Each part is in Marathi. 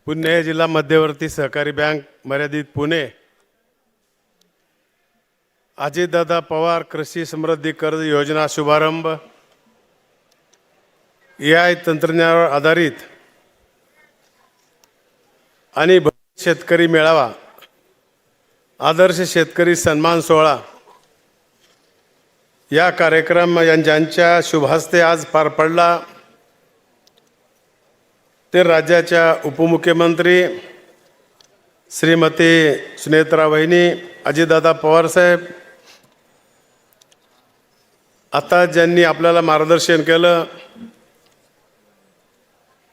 पुणे जिल्हा मध्यवर्ती सहकारी बँक मर्यादित पुणे, अजितदादा पवार कृषी समृद्धी कर्ज योजना शुभारंभ, AI तंत्रज्ञानावर आधारित आणि शेतकरी मेळावा, आदर्श शेतकरी सन्मान सोहळा या कार्यक्रम ज्यांच्या शुभहस्ते आज पार पडला ते राज्याच्या उपमुख्यमंत्री श्रीमती सुनेत्रा वहिनी अजितदादा पवार साहेब, आता ज्यांनी आपल्याला मार्गदर्शन केलं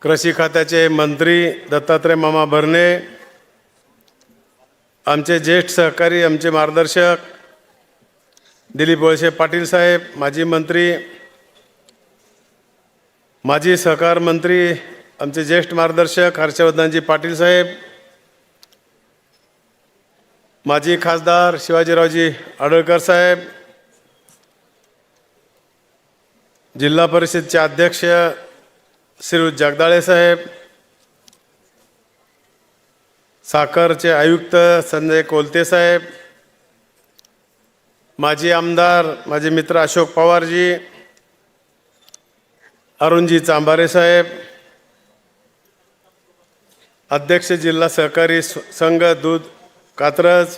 कृषी खात्याचे मंत्री दत्तात्रय मामा भरणे, आमचे ज्येष्ठ सहकारी आमचे मार्गदर्शक दिलीप वळसे पाटील साहेब, माजी मंत्री माजी सहकार मंत्री आमचे ज्येष्ठ मार्गदर्शक हर्षवर्धनजी पाटील साहेब, माजी खासदार शिवाजीरावजी आडळकर साहेब, जिल्हा परिषदचे अध्यक्ष श्री जगदाळे साहेब, साखरचे आयुक्त संजय कोलते साहेब, माजी आमदार माझे मित्र अशोक पवारजी, अरुणजी चांभारे साहेब, अध्यक्ष जिल्हा सहकारी संघ दूध कात्रज,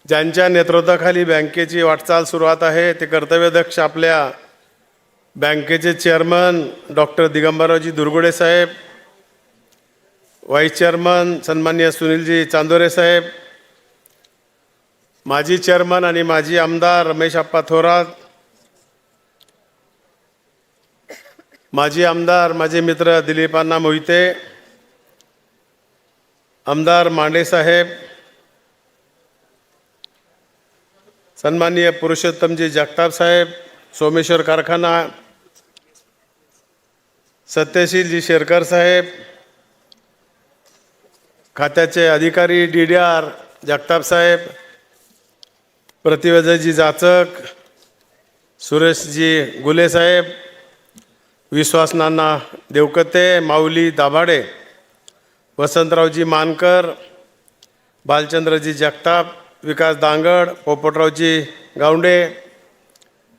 ज्यांच्या नेतृत्वाखाली बँकेची वाटचाल सुरुवात आहे ते कर्तव्यदक्ष आपल्या बँकेचे चेअरमन डॉक्टर दिगंबररावजी दुर्गुडे साहेब, व्हाईस चेअरमन सन्माननीय सुनीलजी चांदोरे साहेब, माजी चेअरमन आणि माजी आमदार रमेश आप्पा थोरात, माजी आमदार माझे मित्र दिलीपांना मोहिते, आमदार मांडे साहेब, सन्माननीय पुरुषोत्तमजी जगताप साहेब, सोमेश्वर कारखाना, सत्यशीलजी शेरकर साहेब, खात्याचे अधिकारी DDR जगताप साहेब, प्रतिवेदजी जाचक, सुरेशजी गुले साहेब, विश्वास नाना देवकते, माऊली दाभाडे, वसंतरावजी मानकर, बालचंद्रजी जगताप, विकास दांगड, पोपटरावजी गावंडे,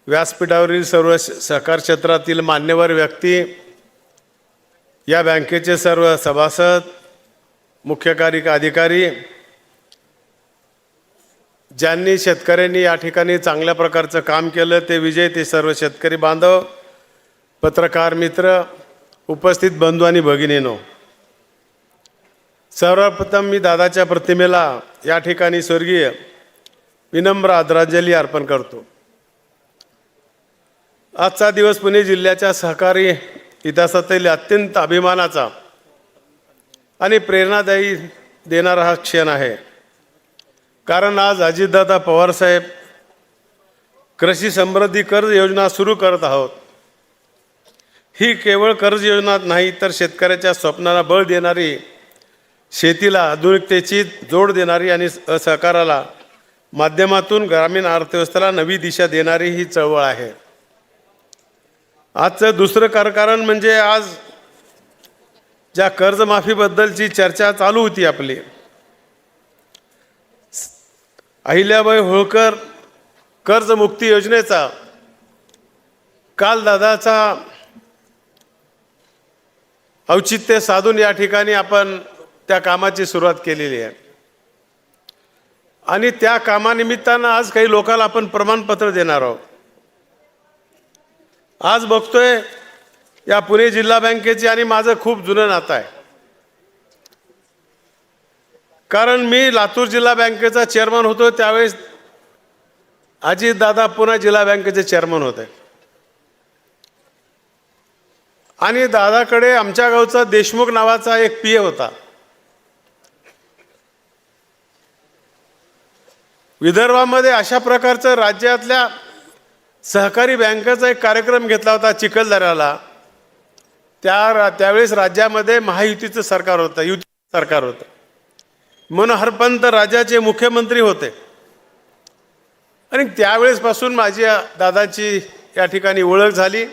व्यासपीठावरील सर्व सहकार क्षेत्रातील मान्यवर व्यक्ती, या बँकेचे सर्व सभासद, मुख्य कार्यकारी अधिकारी, ज्यांनी शेतकऱ्यांनी या ठिकाणी चांगल्या प्रकारचं काम केलं ते विजय, ते सर्व शेतकरी बांधव, पत्रकार मित्र, उपस्थित बंधू आणि भगिनींनो, सर्वप्रथम मी दादाच्या प्रतिमेला या ठिकाणी स्वर्गीय विनम्र आदरांजली अर्पण करतो। आजचा दिवस पुणे जिल्ह्याच्या सहकारी इतिहासातील अत्यंत अभिमानाचा आणि प्रेरणादायी देणारा हा क्षण आहे, कारण आज अजितदादा पवार साहेब कृषी समृद्धी कर्ज योजना सुरू करत आहोत। ही केवळ कर्ज योजना नाही तर शेतकऱ्याच्या स्वप्नाला बळ देणारी, शेतीला आधुनिकतेची जोड देणारी आणि सहकाराला माध्यमातून ग्रामीण अर्थव्यवस्थेला नवी दिशा देणारी ही चळवळ आहे। आजचं दुसरं कारण म्हणजे आज ज्या कर्जमाफीबद्दलची चर्चा चालू होती आपली, अहिल्याबाई होळकर कर्जमुक्ती योजनेचा काल दादाचा औचित्य साधून या ठिकाणी आपण त्या कामाची सुरुवात केलेली आहे आणि त्या कामानिमित्तानं आज काही लोकांना आपण प्रमाणपत्र देणार आहोत। आज बघतोय या पुणे जिल्हा बँकेची आणि माझं खूप जुनं नातं आहे, कारण मी लातूर जिल्हा बँकेचा चेअरमन होतो त्यावेळेस अजितदादा पुणे जिल्हा बँकेचे चेअरमन होते आणि दादाकडे आमच्या गावचा देशमुख नावाचा एक PA होता। विदर्भामध्ये अशा प्रकारचं राज्यातल्या सहकारी बँकेचा एक कार्यक्रम घेतला होता चिखलदऱ्याला। त्यावेळेस राज्यामध्ये महायुतीचं सरकार होतं, युती सरकार होतं, मनोहर पंत राज्याचे मुख्यमंत्री होते आणि त्यावेळेसपासून माझी दादाची या ठिकाणी ओळख झाली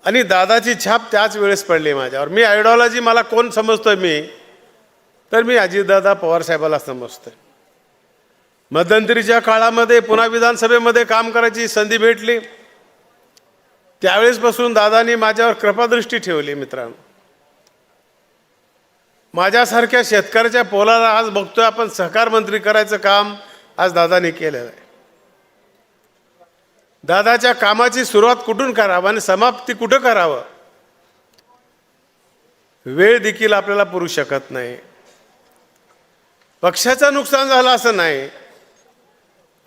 आणि दादाची छाप त्याच वेळेस पडली माझ्यावर. मी आयडिओलॉजी मला कोण समजतोय मी, तर मी अजितदादा पवारसाहेबाला समजतोय. मध्यंतरीच्या काळामध्ये पुन्हा विधानसभेमध्ये काम करायची संधी भेटली, त्यावेळेसपासून दादानी माझ्यावर कृपादृष्टी ठेवली. मित्रांनो, माझ्यासारख्या शेतकऱ्याच्या पोलाला आज बघतोय आपण, सहकार मंत्री करायचं काम आज दादानी केलेलं आहे. दादाच्या कामाची सुरुवात कुठून करावं आणि समाप्ती कुठं करावं, वेळ देखील आपल्याला पुरू शकत नाही. पक्षाचं नुकसान झालं असं नाही,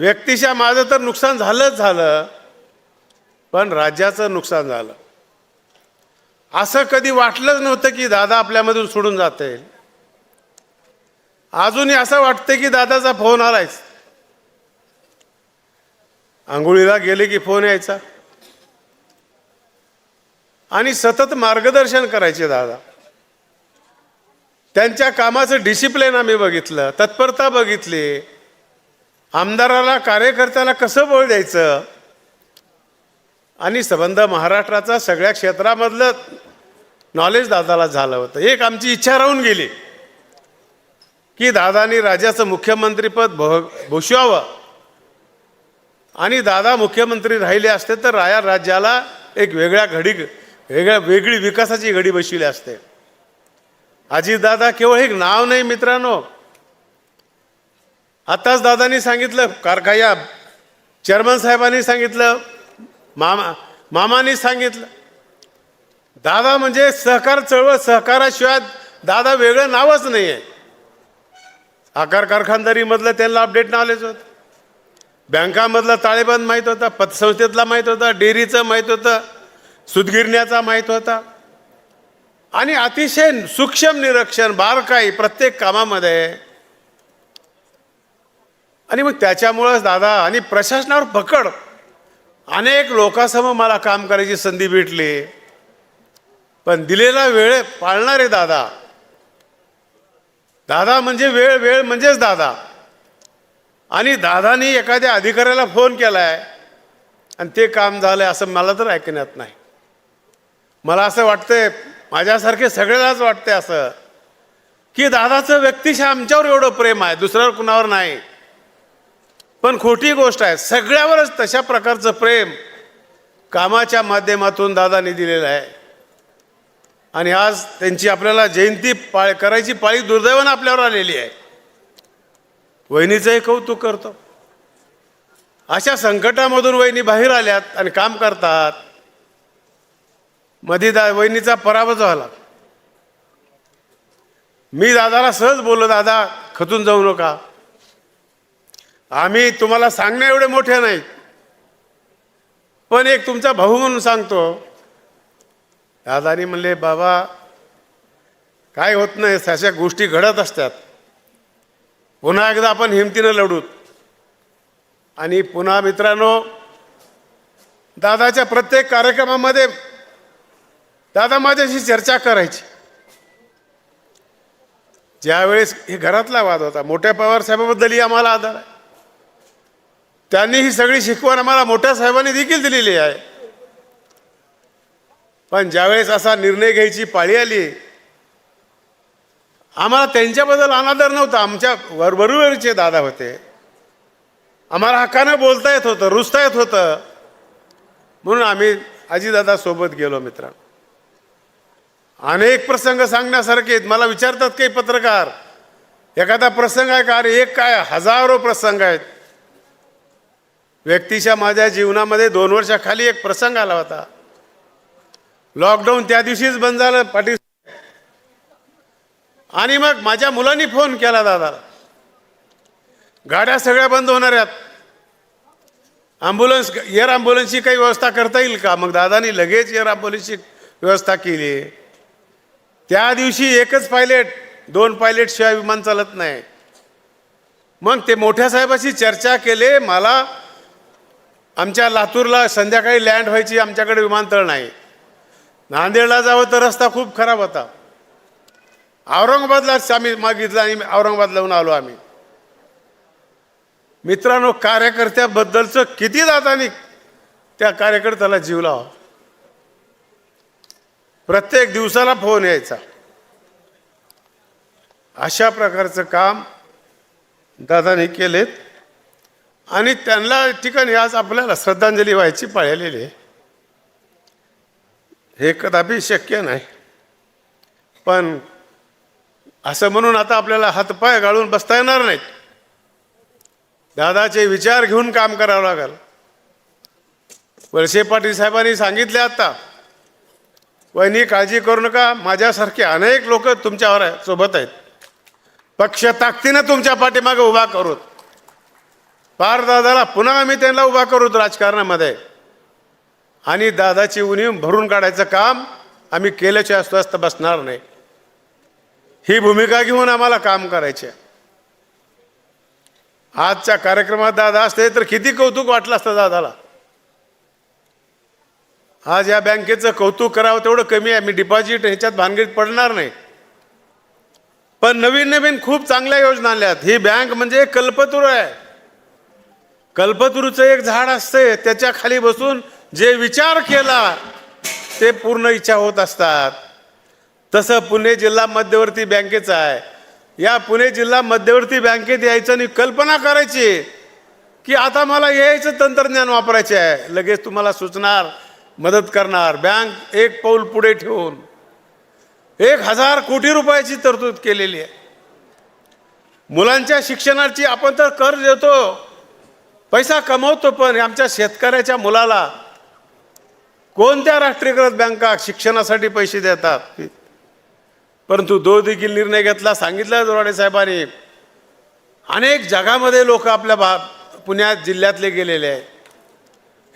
व्यक्तिशः माझं तर नुकसान झालंच झालं, पण राज्याचं नुकसान झालं. असं कधी वाटलंच नव्हतं की दादा आपल्यामधून सोडून जातील. अजूनही असं वाटतं की दादाचा फोन आलायच, आंघोळीला गेले की फोन यायचा आणि सतत मार्गदर्शन करायचे दादा. त्यांच्या कामाचं डिसिप्लिन आम्ही बघितलं, तत्परता बघितली, आमदाराला कार्यकर्त्याला कसं बळ द्यायचं आणि संबंध महाराष्ट्राचा सगळ्या क्षेत्रामधलं नॉलेज दादाला झालं होतं. एक आमची इच्छा राहून गेली की दादानी राज्याचं मुख्यमंत्रीपद भूषवावं आणि दादा मुख्यमंत्री राहिले असते तर राज्याला एक वेगळी विकासाची घडी बसविली असते. अजितदादा केवळ एक नाव नाही मित्रांनो. आताच दादांनी सांगितलं, कारखाया चेअरमन साहेबांनी सांगितलं, मामांनी सांगितलं, दादा म्हणजे सहकार चळवळ, सहकाराशिवाय दादा वेगळं नावच नाही आहे. आकार कारखानदारीमधलं त्यांना अपडेट नॉलेज होतं, बँकामधला ताळेबंद माहीत होता, पतसंस्थेतला माहीत होता, डेअरीचं माहीत होतं, सूतगिरण्याचा माहीत होता आणि अतिशय सूक्ष्म निरीक्षण बारकाई प्रत्येक कामामध्ये. आणि मग त्याच्यामुळंच दादा आणि प्रशासनावर पकड, अनेक लोकांसमोर मला काम करायची संधी भेटली, पण दिलेला वेळ पाळणारे दादा. दादा म्हणजे वेळ म्हणजेच दादा. आणि दादानी एखाद्या अधिकाऱ्याला फोन केलाय आणि ते काम झालंय असं मला तर ऐकण्यात नाही. मला असं वाटतंय, माझ्यासारखे सगळ्यालाच वाटतंय असं, की दादाचं व्यक्तिशः आमच्यावर एवढं प्रेम आहे, दुसऱ्यावर कुणावर नाही. पण खोटी गोष्ट आहे, सगळ्यावरच तशा प्रकारचं प्रेम कामाच्या माध्यमातून दादांनी दिलेलं आहे. आणि आज त्यांची आपल्याला जयंती करायची पाळी दुर्दैवानं आपल्यावर आलेली आहे. वहिनीचंही कौतुक करतो, अशा संकटामधून वहिनी बाहेर आल्यात आणि काम करतात. मध्ये वहिनीचा पराभव झाला, मी दादाला सहज बोललो, दादा खचून जाऊ नका, आम्ही तुम्हाला सांगणे एवढे मोठे नाहीत, पण एक तुमचा भाऊ म्हणून सांगतो. दादानी म्हणले, बाबा काय होत नाही, अशा गोष्टी घडत असतात, पुन्हा एकदा आपण हिमतीनं लढूत. आणि पुन्हा मित्रांनो, दादाच्या प्रत्येक कार्यक्रमामध्ये दादा माझ्याशी चर्चा करायची. ज्यावेळेस हे घरातला वाद होता, मोठ्या पवार साहेबाबद्दलही आम्हाला आदर आहे, त्यांनी ही सगळी शिकवण आम्हाला मोठ्या साहेबांनी देखील दिलेली आहे. पण ज्यावेळेस असा निर्णय घ्यायची पाळी आली, आम्हाला त्यांच्याबद्दल अनादर नव्हता, आमच्या बरोबरचे दादा होते, आम्हाला हक्कानं बोलता येत होतं, रुजता येत होतं, म्हणून आम्ही अजितदादा सोबत गेलो. मित्रांनो, अनेक प्रसंग सांगण्यासारखे आहेत. मला विचारतात काही पत्रकार, एखादा प्रसंग आहे का? अरे एक काय, हजारो प्रसंग आहेत. व्यक्तिशः माझ्या जीवनामध्ये 2 वर्षाखाली एक प्रसंग आला होता. लॉकडाऊन त्या दिवशीच बंद झालं पाटील, आणि मग माझ्या मुलांनी फोन केला दादाला, गाड्या सगळ्या बंद होणार आहेत, एअर ॲम्ब्युलन्सची काही व्यवस्था करता येईल का? मग दादानी लगेच एअर ॲम्ब्युलन्सची व्यवस्था केली. त्या दिवशी एकच पायलट, 2 पायलट शिवाय विमान चालत नाही. मग ते मोठ्या साहेबाशी चर्चा केले. मला आमच्या लातूरला संध्याकाळी लँड व्हायची, आमच्याकडे विमानतळ नाही, नांदेडला जावं तर रस्ता खूप खराब होता, औरंगाबादलाच आम्ही मागितलं आणि औरंगाबाद लावून आलो आम्ही. मित्रांनो, कार्यकर्त्याबद्दलचं किती दादानी त्या कार्यकर्त्याला जीव लावा. प्रत्येक दिवसाला फोन यायचा. अशा प्रकारचं काम दादांनी केलेत आणि त्यांना ठिकाणी आज आपल्याला श्रद्धांजली व्हायची पाळी आलेली आहे. हे कदापि शक्य नाही, पण असं म्हणून आता आपल्याला हातपाय गाळून बसता येणार नाहीत. दादाचे विचार घेऊन काम करावं लागेल. वळसे पाटील साहेबांनी सांगितले आता, वहिनी काळजी करू नका, माझ्यासारखे अनेक लोक तुमच्यावर सोबत आहेत, पक्ष ताकदीनं तुमच्या पाठीमागे उभा करूत. पार दादाला पुन्हा आम्ही त्यांना उभा करूत राजकारणामध्ये आणि दादाची उणीव भरून काढायचं काम आम्ही केल्याशिवाय स्वस्थ बसणार नाही. ही भूमिका घेऊन आम्हाला काम करायचे. आजच्या कार्यक्रमात दादा असते तर किती कौतुक वाटलं असतं दादाला. आज या बँकेचं कौतुक करावं तेवढं कमी आहे. मी डिपॉझिट ह्याच्यात भानगडीत पडणार नाही, पण नवीन नवीन खूप चांगल्या योजना आणल्यात. ही बँक म्हणजे कल्पतरू आहे. कल्पतरूचं एक झाड असते, त्याच्या खाली बसून जे विचार केला ते पूर्ण इच्छा होत असतात. तसं पुणे जिल्हा मध्यवर्ती बँकेचं आहे. या पुणे जिल्हा मध्यवर्ती बँकेत यायचं आणि कल्पना करायची की आता मला यायचं तंत्रज्ञान वापरायचे आहे. लगेच तुम्हाला सुचणार, मदत करणार. बँक एक पाऊल पुढे ठेवून 1000 कोटी रुपयाची तरतूद केलेली आहे. मुलांच्या शिक्षणाची आपण तर कर्ज देतो, पैसा कमवतो, पण आमच्या शेतकऱ्याच्या मुलाला कोणत्या राष्ट्रीयकृत बँका शिक्षणासाठी पैसे देतात? परंतु देखील निर्णय घेतला. सांगितलं जोराडे साहेबांनी, अनेक जगामध्ये लोक आपल्या पुण्यात जिल्ह्यातले गेलेले आहेत.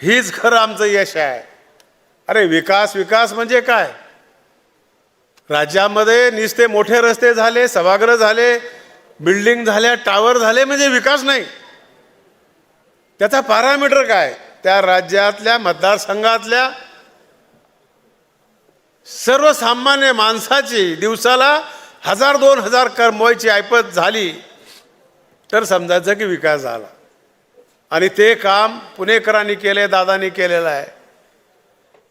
हीच खरं आमचं यश आहे. अरे विकास विकास म्हणजे काय? राज्यामध्ये नुसते मोठे रस्ते झाले, सभागृह झाले, बिल्डिंग झाल्या, टावर झाले म्हणजे विकास नाही. त्याचा पॅरामीटर काय? त्या राज्यातल्या मतदारसंघातल्या सर्वसामान्य माणसाची दिवसाला 1000-2000 कमवायची ऐपत झाली तर समजायचं की विकास झाला. आणि ते काम पुणेकरांनी केले, दादांनी केलेलं आहे.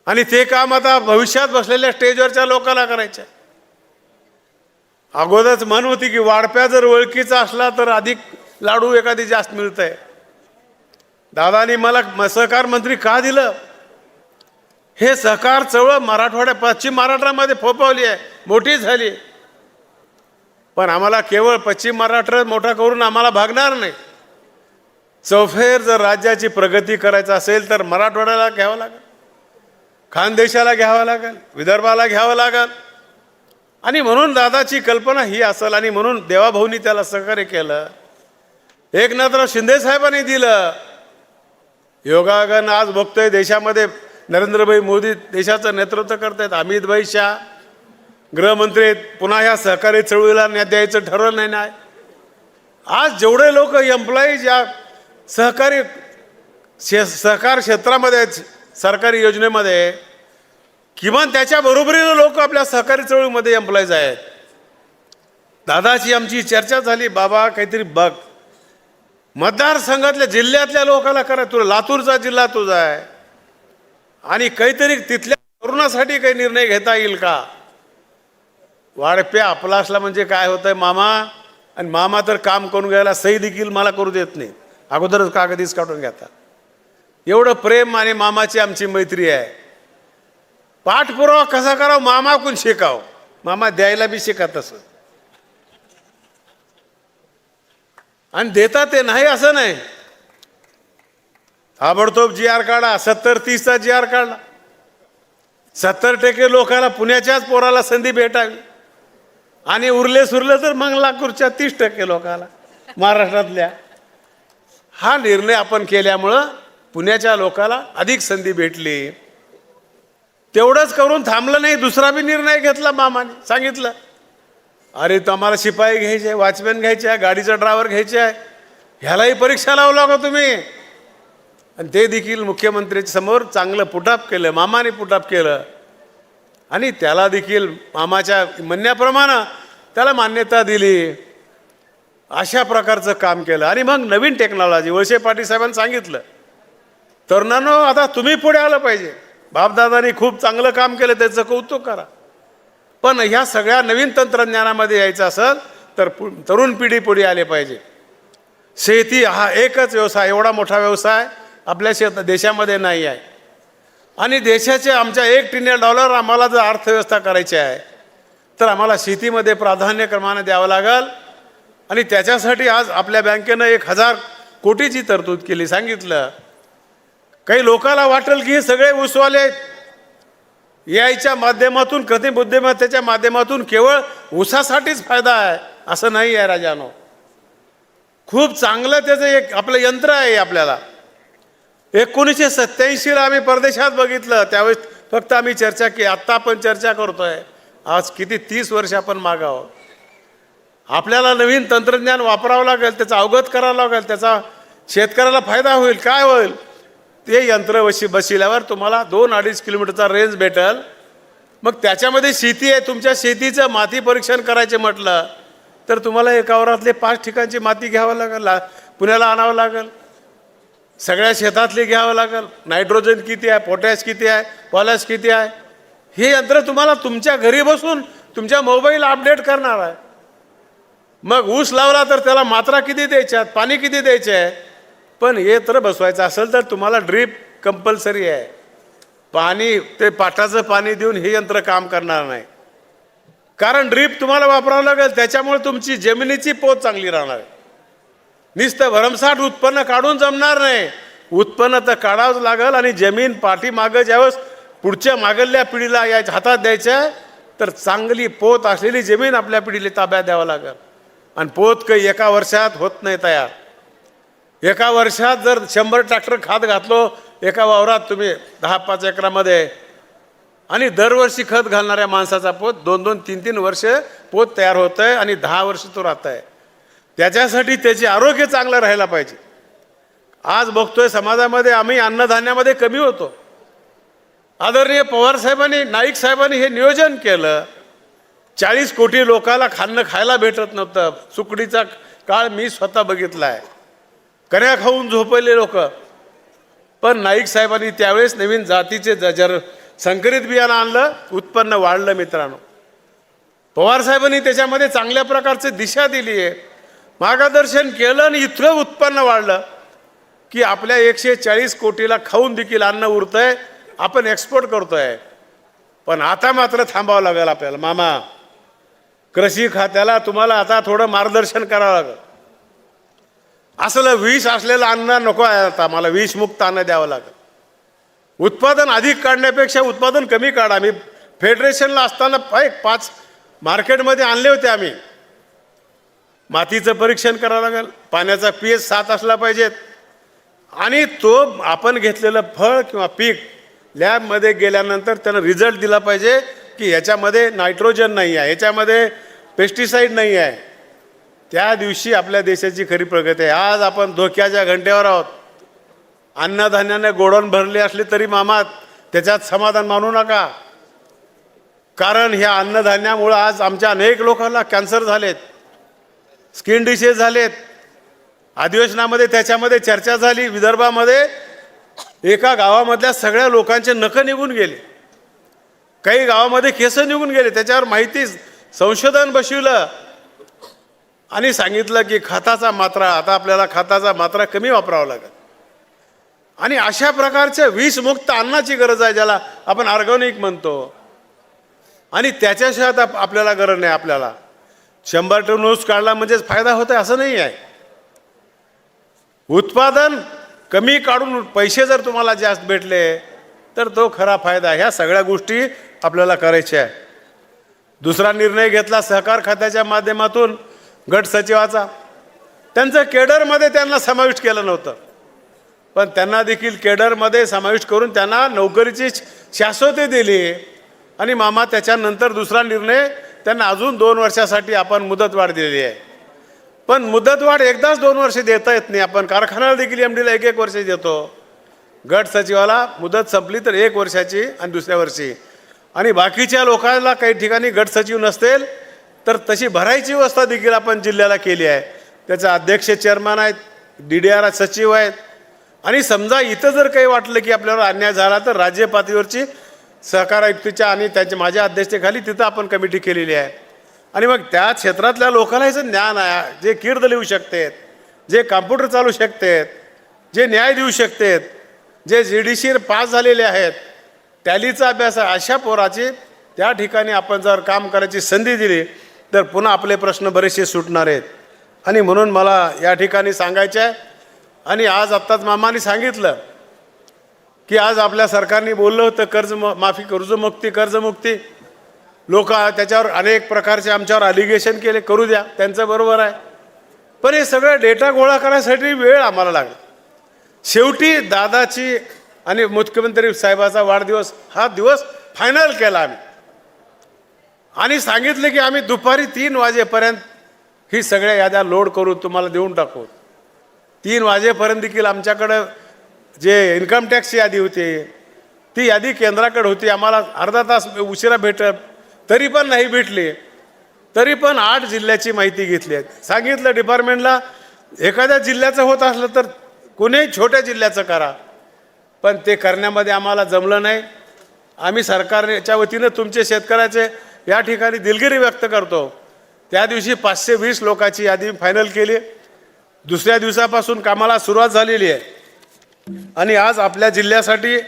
आणि ते काम आता भविष्यात बसलेल्या स्टेजवरच्या लोकांना करायचं आहे. अगोदरच म्हण होती की वाढप्या जर ओळखीचा असला तर अधिक लाडू एखादी जास्त मिळतंय. दादांनी मला सहकार मंत्री का दिलं? हे सहकार चळवळ मराठवाड्या पश्चिम महाराष्ट्रामध्ये फोफावली आहे, मोठी झाली. पण आम्हाला केवळ पश्चिम महाराष्ट्र मोठा करून आम्हाला भागणार नाही. चौफेर जर राज्याची प्रगती करायचं असेल तर मराठवाड्याला घ्यावं लागेल, खानदेशाला घ्यावं लागेल, विदर्भाला घ्यावं लागेल. आणि म्हणून दादाची कल्पना ही असेल आणि म्हणून देवाभाऊनी त्याला सहकार्य केलं. एकनाथराव शिंदे साहेबांनी दिलं. योगागन आज बघतोय देशामध्ये नरेंद्रभाई मोदी देशाचं नेतृत्व करतायत. अमितभाई शाह गृहमंत्री आहेत. पुन्हा ह्या सहकारी चळवळीला न्याय द्यायचं ठरवलं नाही ना. आज जेवढे लोक एम्प्लॉईज या सहकार क्षेत्रामध्ये आहेत, सरकारी योजनेमध्ये, किमान त्याच्या बरोबरीनं लोक आपल्या सहकारी चळवळीमध्ये एम्प्लॉईज आहेत. दादाची आमची चर्चा झाली, बाबा काहीतरी बघ, मतदारसंघातल्या जिल्ह्यातल्या लोकांना करा. तुला लातूरचा जिल्हा तुझा आहे आणि काहीतरी तिथल्या तरुणासाठी काही निर्णय घेता येईल का? वाढप्या आपला असला म्हणजे काय होतंय मामा, आणि मामा तर काम करून घ्यायला सही देखील मला करू देत नाही, अगोदरच कागदीच काढून घेतात. एवढं प्रेम आणि मामाची आमची मैत्री आहे. पाठपुरावा कसा करावा मामाकडून शिकाव. मामा द्यायला बी शिकत तसं, आणि देतात ते नाही असं नाही. ताबडतोब GR काढा. 70-30चा GR काढला. 70% लोकांना पुण्याच्याच पोराला संधी भेटावी आणि उरले सुरले तर मग लातूरच्या 30% लोकांना महाराष्ट्रातल्या. हा निर्णय आपण केल्यामुळं पुण्याच्या लोकांना अधिक संधी भेटली. तेवढंच करून थांबलं नाही, दुसरा बी निर्णय घेतला. मामाने सांगितलं, अरे तुम्हाला शिपाई घ्यायचे, वॉचमॅन घ्यायचे आहे, गाडीचा ड्रायव्हर घ्यायचे आहे, ह्यालाही परीक्षा लावला का तुम्ही? आणि ते देखील मुख्यमंत्र्यांच्या समोर चांगलं पुटअप केलं. मामाने पुटअप केलं आणि त्याला देखील मामाच्या म्हणण्याप्रमाणे त्याला मान्यता दिली. अशा प्रकारचं काम केलं. आणि मग नवीन टेक्नॉलॉजी वळसे पाटील साहेबांनी सांगितलं, तरुणांनो आता तुम्ही पुढे आलं पाहिजे. बापदादांनी खूप चांगलं काम केलं, त्याचं कौतुक करा. पण ह्या सगळ्या नवीन तंत्रज्ञानामध्ये यायचं असेल तर तरुण पिढी पुढे आले पाहिजे. शेती हा एकच व्यवसाय, एवढा मोठा व्यवसाय आपल्या देशामध्ये नाही आहे. आणि देशाचे आमच्या $1 ट्रिलियन आम्हाला जर अर्थव्यवस्था करायची आहे तर आम्हाला शेतीमध्ये प्राधान्यक्रमाने द्यावं लागेल. आणि त्याच्यासाठी आज आपल्या बँकेनं 1000 कोटीची तरतूद केली. सांगितलं काही लोकांना वाटेल की हे सगळे ऊसवाले याच्या माध्यमातून, कृत्रिम बुद्धिमत्तेच्या माध्यमातून केवळ ऊसासाठीच फायदा आहे, असं नाही आहे राजानो. खूप चांगलं त्याचं एक आपलं यंत्र आहे. आपल्याला 1987ला आम्ही परदेशात बघितलं, त्यावेळेस फक्त आम्ही चर्चा की आत्ता आपण चर्चा करतोय. आज किती 30 वर्ष आपण मागावं. आपल्याला नवीन तंत्रज्ञान वापरावं लागेल, त्याचा अवगत करावं लागेल, त्याचा शेतकऱ्याला फायदा होईल. काय होईल? ते यंत्र बसविल्यावर तुम्हाला 2-2.5 किलोमीटरचा रेंज भेटेल. मग त्याच्यामध्ये शेती आहे, तुमच्या शेतीचं माती परीक्षण करायचे म्हटलं तर तुम्हाला एका वावरातले 5 ठिकाणची माती घ्यावं लागेल, पुण्याला आणावं लागेल, सगळ्या शेतातली घ्यावं लागेल. नायट्रोजन किती आहे, पोटॅश किती आहे, पॉलॅश किती आहे, हे यंत्र तुम्हाला तुमच्या घरी बसून तुमच्या मोबाईल अपडेट करणार आहे. मग ऊस लावला तर त्याला मात्रा किती द्यायच्या, पाणी किती द्यायचे आहे. पण यंत्र बसवायचं असेल तर तुम्हाला ड्रीप कंपल्सरी आहे. पाणी ते पाटाचं पाणी देऊन हे यंत्र काम करणार नाही, कारण ड्रीप तुम्हाला वापरावं लागेल. त्याच्यामुळे तुमची जमिनीची पोत चांगली राहणार आहे. नुसतं भरमसाठ उत्पन्न काढून जमणार नाही, उत्पन्न तर काढावंच लागेल. आणि जमीन पाठीमागं ज्यावेळेस पुढच्या मागल्या पिढीला या हातात द्यायच्या तर चांगली पोत असलेली जमीन आपल्या पिढीला ताब्यात द्यावं लागेल. आणि पोत काही एका वर्षात होत नाही तयार. एका वर्षात जर 100 ट्रॅक्टर खत घातलो एका वावरात तुम्ही 10-5 एकरामध्ये, आणि दरवर्षी खत घालणाऱ्या माणसाचा पोत 2-2, 3-3 वर्ष पोत तयार होत आहे आणि 10 वर्ष तो राहत आहे. त्याच्यासाठी त्याचे आरोग्य चांगलं राहायला पाहिजे. आज बघतोय समाजामध्ये आम्ही अन्नधान्यामध्ये कमी होतो. आदरणीय पवार साहेबांनी, नाईक साहेबांनी हे नियोजन केलं. 40 कोटी लोकांना खायला भेटत नव्हतं. सुकडीचा काळ मी स्वतः बघितला आहे. कण्या खाऊन झोपले लोक. पण नाईक साहेबांनी त्यावेळेस नवीन जातीचे संकरित बियाणं आणलं, उत्पन्न वाढलं. मित्रांनो, पवार साहेबांनी त्याच्यामध्ये चांगल्या प्रकारची दिशा दिली आहे, मार्गदर्शन केलं आणि इतकं उत्पन्न वाढलं की आपल्या 140 कोटीला खाऊन देखील अन्न उरतंय, आपण एक्सपोर्ट करतोय. पण आता मात्र थांबावं लागेल आपल्याला. मामा, कृषी खात्याला तुम्हाला आता थोडं मार्गदर्शन करावं लागेल. असलं विष असलेलं अन्न नको आहे. आता मला विषमुक्त अन्न द्यावं लागेल. उत्पादन अधिक काढण्यापेक्षा उत्पादन कमी काढा. मी फेडरेशनला असताना 5 मार्केटमध्ये आणले होते आम्ही. मातीचं परीक्षण करावं लागेल, पाण्याचा pH 7 असला पाहिजेत, आणि तो आपण घेतलेलं फळ किंवा पीक लॅबमध्ये गेल्यानंतर त्यानं रिझल्ट दिला पाहिजे की ह्याच्यामध्ये नायट्रोजन नाही आहे, ह्याच्यामध्ये पेस्टिसाईड नाही आहे. त्या दिवशी आपल्या देशाची खरी प्रगती आहे. आज आपण धोक्याच्या घंटेवर आहोत. अन्नधान्याने गोडाऊन भरले असले तरी मामा त्याच्यात समाधान मानू नका, कारण ह्या अन्नधान्यामुळं आज आमच्या अनेक लोकांना कॅन्सर झालेत, स्किन डिसीज झालेत. अधिवेशनामध्ये त्याच्यामध्ये चर्चा झाली. विदर्भामध्ये एका गावामधल्या सगळ्या लोकांचे नखं निघून गेले, काही गावामध्ये केस निघून गेले. त्याच्यावर माहिती संशोधन बसविलं आणि सांगितलं की खताचा मात्रा, आता आपल्याला खताचा मात्रा कमी वापरावा लागेल. आणि अशा प्रकारच्या विषमुक्त अन्नाची गरज आहे, ज्याला आपण ऑर्गॅनिक म्हणतो. आणि त्याच्याशिवाय आता आपल्याला गरज नाही. आपल्याला 100 टन ऊस काढला म्हणजेच फायदा होत आहे असं नाही आहे. उत्पादन कमी काढून पैसे जर तुम्हाला जास्त भेटले तर तो खरा फायदा. ह्या सगळ्या गोष्टी आपल्याला करायच्या आहे. दुसरा निर्णय घेतला सहकार खात्याच्या माध्यमातून गट सचिवाचा. त्यांचं केडरमध्ये त्यांना समाविष्ट केलं नव्हतं, पण त्यांना देखील केडरमध्ये समाविष्ट करून त्यांना नोकरीची शाश्वती दिली. आणि मामा त्याच्यानंतर दुसरा निर्णय त्यांना अजून 2 वर्षासाठी आपण मुदतवाढ दिलेली आहे. पण मुदतवाढ एकदाच 2 वर्ष देता येत नाही. आपण कारखान्याला देखील MDला 1-1 वर्ष देतो. गट सचिवाला मुदत संपली तर 1 वर्षाची आणि दुसऱ्या वर्षी. आणि बाकीच्या लोकांना काही ठिकाणी गट सचिव नसतील तर तशी भरायची व्यवस्था देखील आपण जिल्ह्याला केली आहे. त्याचा अध्यक्ष चेअरमन आहेत, DDR सचिव आहेत, आणि समजा इथं जर काही वाटलं की आपल्याला अन्याय झाला तर राज्य पातळीवरची सहकार आयुक्तीच्या आणि त्याच्या माझ्या अध्यक्षतेखाली तिथं आपण कमिटी केलेली आहे. आणि मग त्या क्षेत्रातल्या लोकांना याचं ज्ञान आहे, जे कीर्द लिहू शकतात, जे कॉम्प्युटर चालू शकतात, जे न्याय देऊ शकतात, जे GDC पास झालेले आहेत, टॅलीचा अभ्यास आहे, अशा पोराची त्या ठिकाणी आपण जर काम करायची संधी दिली तर पुन्हा आपले प्रश्न बरेचसे सुटणार आहेत. आणि म्हणून मला या ठिकाणी सांगायचं आहे, आणि आज आत्ताच मामाने सांगितलं की आज आपल्या सरकारने बोललं होतं कर्जमुक्ती. लोक त्याच्यावर अनेक प्रकारचे आमच्यावर अलिगेशन केले, करू द्या, त्यांचं बरोबर आहे. पण हे सगळं डेटा गोळा करण्यासाठी वेळ आम्हाला लागला. शेवटी दादाची आणि मुख्यमंत्री साहेबाचा वाढदिवस हा दिवस फायनल केला आम्ही आणि सांगितलं की आम्ही दुपारी 3 वाजेपर्यंत ही सगळ्या याद्या लोड करू, तुम्हाला देऊन टाकू. 3 वाजेपर्यंत देखील आमच्याकडं जे इन्कम टॅक्सची यादी होती ती यादी केंद्राकडे होती. आम्हाला अर्धा तास उशिरा भेटत तरी पण नाही भेटली, तरी पण 8 जिल्ह्याची माहिती घेतली आहे. सांगितलं डिपार्टमेंटला एखाद्या जिल्ह्याचं होत असलं तर कोणीही छोट्या जिल्ह्याचं करा, पण ते करण्यामध्ये आम्हाला जमलं नाही. आम्ही सरकारच्या वतीनं तुमचे शेतकऱ्याचे या ठिकाणी दिलगिरी व्यक्त करतो. त्या दिवशी 520 लोकांची यादी फायनल केली. दुसऱ्या दिवसापासून कामाला सुरुवात झालेली आहे. आणि आज आपल्या जिल्ह्यासाठी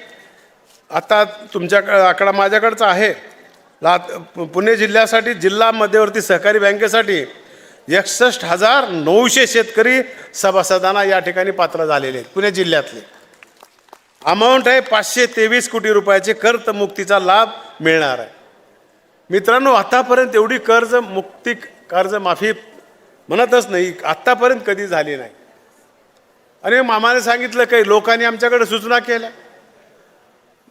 आता तुमच्या आकडा माझ्याकडचा आहे, पुणे जिल्ह्यासाठी जिल्हा मध्यवर्ती सहकारी बँकेसाठी 61,900 शेतकरी सभासदांना या ठिकाणी पात्र झालेले आहेत. पुणे जिल्ह्यातले अमाऊंट आहे 523 कोटी रुपयाचे कर्जमुक्तीचा लाभ मिळणार आहे. मित्रांनो, आतापर्यंत एवढी कर्जमाफी म्हणतच नाही, आत्तापर्यंत कधी झाली नाही. आणि मामाने सांगितलं काही लोकांनी आमच्याकडे सूचना केल्या.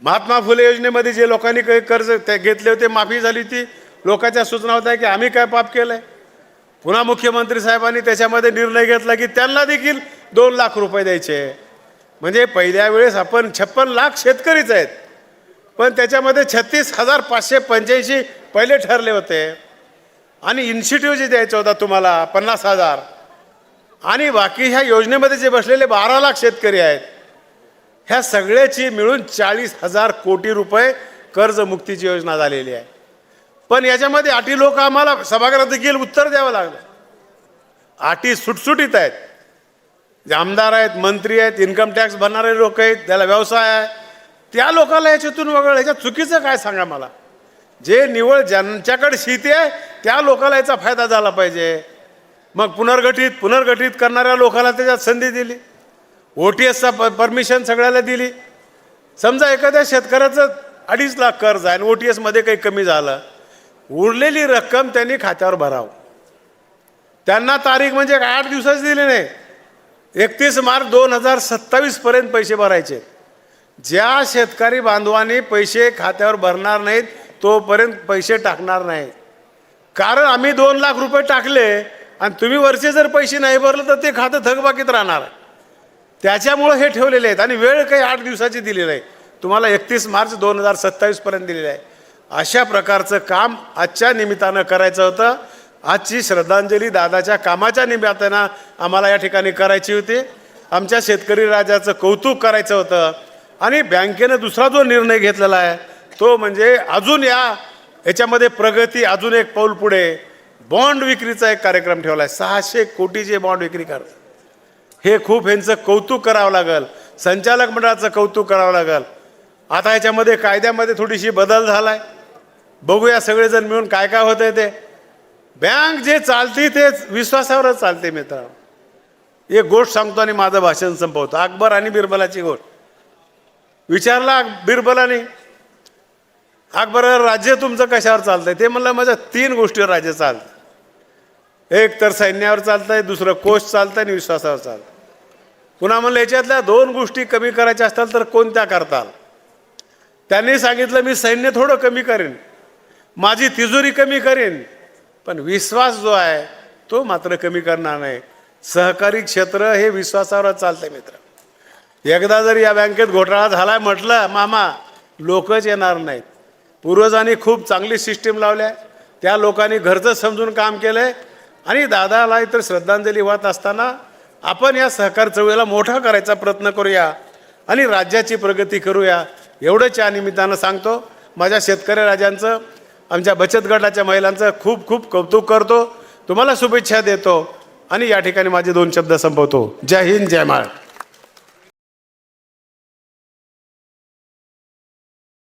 महात्मा फुले योजनेमध्ये जे लोकांनी काही कर्ज घेतले होते माफी झाली, ती लोकांच्या सूचना होत्या की आम्ही काय पाप केलंय. पुन्हा मुख्यमंत्री साहेबांनी त्याच्यामध्ये निर्णय घेतला की त्यांना देखील 2 लाख रुपये द्यायचे. म्हणजे पहिल्या वेळेस आपण 56 लाख शेतकरीच आहेत, पण त्याच्यामध्ये 36,585 पहिले ठरले होते. आणि इन्स्टिट्यूट जे द्यायचा होता तुम्हाला 50,000, आणि बाकी ह्या योजनेमध्ये जे बसलेले 12 लाख शेतकरी आहेत, ह्या सगळ्याची मिळून 40,000 कोटी रुपये कर्जमुक्तीची योजना झालेली आहे. पण याच्यामध्ये अटी लोक आम्हाला सभागृहात देखील उत्तर द्यावं लागलं. अटी सुटसुटीत आहेत. जे आमदार आहेत, मंत्री आहेत, इन्कम टॅक्स भरणारे लोक आहेत, त्याला व्यवसाय आहे, त्या लोकांना याच्यातून वगळलं. ह्याच्यात चुकीचं काय सांगा मला. जे निवळ ज्यांच्याकडे शेती आहे त्या लोकांना याचा फायदा झाला पाहिजे. मग पुनर्गठित करणाऱ्या लोकांना त्याच्यात संधी दिली. OTSचा परमिशन सगळ्याला दिली. समजा एखाद्या शेतकऱ्याचं 2.5 लाख कर्ज आहे आणि OTSमध्ये काही कमी झालं, उरलेली रक्कम त्यांनी खात्यावर भरावं. त्यांना तारीख म्हणजे 8 दिवसाची दिली नाही, 31 मार्च 2027 पर्यंत पैसे भरायचे. ज्या शेतकरी बांधवांनी पैसे खात्यावर भरणार नाहीत तोपर्यंत पैसे टाकणार नाही. कारण आम्ही 2 लाख रुपये टाकले आणि तुम्ही वरचे जर पैसे नाही भरले तर ते खातं थकबाकीत राहणार. त्याच्यामुळं हे ठेवलेले आहेत. आणि वेळ काही 8 दिवसाची दिलेली आहे, तुम्हाला 31 मार्च 2027 पर्यंत दिलेलं आहे. अशा प्रकारचं काम आजच्या निमित्तानं करायचं होतं. आजची श्रद्धांजली दादाच्या कामाच्या निमित्तानं आम्हाला या ठिकाणी करायची होती. आमच्या शेतकरी राजाचं कौतुक करायचं होतं. आणि बँकेनं दुसरा जो निर्णय घेतलेला आहे तो म्हणजे अजून याच्यामध्ये प्रगती, अजून एक पाऊल पुढे, बॉन्ड विक्रीचा एक कार्यक्रम ठेवला आहे. 600 कोटीचे बॉन्ड विक्री करतात. हे खूप ह्यांचं कौतुक करावं लागेल, संचालक मंडळाचं कौतुक करावं लागेल. आता याच्यामध्ये कायद्यामध्ये थोडीशी बदल झाला आहे. बघूया सगळेजण मिळून काय काय होतं आहे ते. बँक जे चालते ते विश्वासावरच चालते. मित्रांनो, एक गोष्ट सांगतो आणि माझं भाषण संपवतो. अकबर आणि बिरबलाची गोष्ट विचारला बिरबलाने, अकबर राज्य तुमचं कशावर चालतंय? ते म्हणलं माझ्या 3 गोष्टीवर राज्य चालतं. एक तर सैन्यावर चालतंय, दुसरं कोश चालतंय आणि विश्वासावर चालतं. पुन्हा म्हणलं याच्यातल्या 2 गोष्टी कमी करायच्या असतात तर कोणत्या करताल? त्यांनी सांगितलं मी सैन्य थोडं कमी करेन, माझी तिजोरी कमी करेन, पण विश्वास जो आहे तो मात्र कमी करणार नाही. सहकारी क्षेत्र हे विश्वासावरच चालतंय. मित्र, एकदा जर या बँकेत घोटाळा झालाय म्हटलं मामा, लोकच येणार नाहीत. पूर्वजांनी खूप चांगली सिस्टीम लावल्या, त्या लोकांनी घरचं समजून काम केलंय. आणि दादाला इतर श्रद्धांजली वाहत असताना आपण या सहकार चळवळीला मोठा करायचा प्रयत्न करूया आणि राज्याची प्रगती करूया, एवढंच या निमित्तानं सांगतो. माझ्या शेतकरी राजांचं, आमच्या बचत गटाच्या महिलांचं खूप खूप कौतुक करतो. तुम्हाला शुभेच्छा देतो आणि या ठिकाणी माझे 2 शब्द संपवतो. जय हिंद, जय महाराष्ट्र.